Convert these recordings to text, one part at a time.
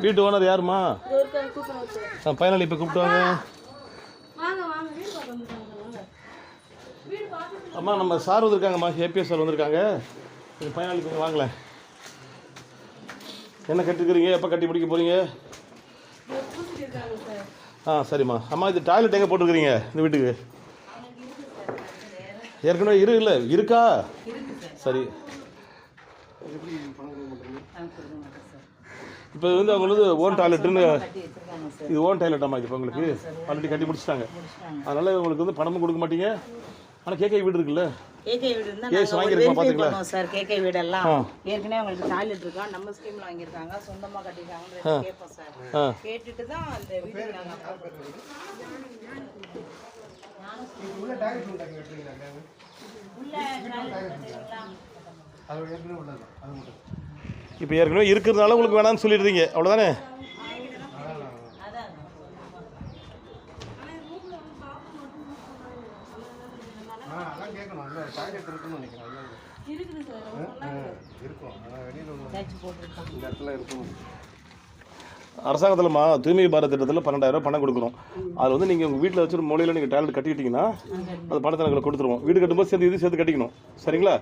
வீட்டு ஓனர் யாருமா? பயனாளி இப்போ கூப்பிட்டு வாங்க. அம்மா நம்ம சார் வந்திருக்காங்கம்மா, ஏபிஎஸ் சார் வந்திருக்காங்க. பயனாளி கொஞ்சம் வாங்கலேன். என்ன கட்டிருக்கிறீங்க? எப்போ கட்டி முடிக்க போகிறீங்க? சரிம்மா. அம்மா இது டாய்லெட் எங்கே போட்டுருக்கிறீங்க இந்த வீட்டுக்கு? ஏற்கனவே இருக்கா? சரி. இப்போ அவங்களுக்கு ஓன் டாய்லெட்டுன்னு இது ஓன் டாய்லெட்டாம்மா இது இப்போ உங்களுக்கு ஆல்ரெடி கட்டி முடிச்சிட்டாங்க. அதனால் உங்களுக்கு பணமும் கொடுக்க மாட்டீங்க. ஆனால் கேகே வீடு இருக்குல்ல, கேகே வீடு இருந்தா கேஸ் வாங்கிருக்கோம் பாத்தீங்களா சார். கேகே வீடெல்லாம் ஏற்கனவே உங்களுக்கு டாய்லெட் இருக்கா, நம்ம ஸ்கீம்ல வாங்கியிருக்காங்க, சொந்தமா கட்டிருக்காங்கன்னு கேட்போம் சார். கேட்டுட்டு தான் அந்த வீடு நாங்க உள்ள டாய்லெட் உண்டாங்க வெட்டீங்களாங்க. உள்ள அது ஏற்கனவே உள்ளது அது மட்டும். இப்போ ஏற்கனவே இருக்கிறதுனால உங்களுக்கு வேணாம்னு சொல்லிடுறீங்க, அவ்வளோதானே? அதான் கேட்கணும். இல்லை டாய்லெட் இருக்குன்னு நினைக்கிறேன். இருக்கும் வெளியில் இந்த இடத்துல இருக்கணும். அரசாங்கத்தில்மா தூய்மை பாரத் திட்டத்தில் 12,000 பணம் கொடுக்குறோம். அதில் நீங்கள் உங்கள் வீட்டில் வச்சு மூலையில் நீங்கள் டாய்லெட் கட்டிக்கிட்டிங்கன்னா அது பணத்தை நாங்கள் கொடுத்துருவோம். வீடு கட்டும்போது சேர்த்து கட்டிக்கணும், சரிங்களா?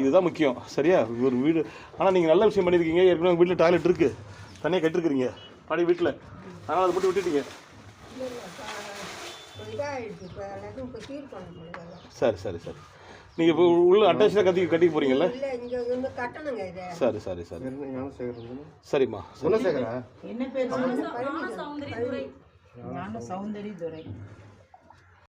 இதுதான் முக்கியம், சரியா? ஒரு வீடு ஆனால் நீங்கள் நல்ல விஷயம் பண்ணியிருக்கீங்க. ஏற்கனவே உங்கள் வீட்டில் டாய்லெட் இருக்குது, தனியாக கட்டிருக்கிறீங்க பழைய வீட்டில், அதனால் அதை போட்டு விட்டுட்டீங்க. சரி. நீங்கள் இப்போ உள்ள அட்டாச்சாக கட்டிக்க போகிறீங்கல்ல? சரி. சரிம்மா. என்ன பேர்? சௌந்தரி துரை.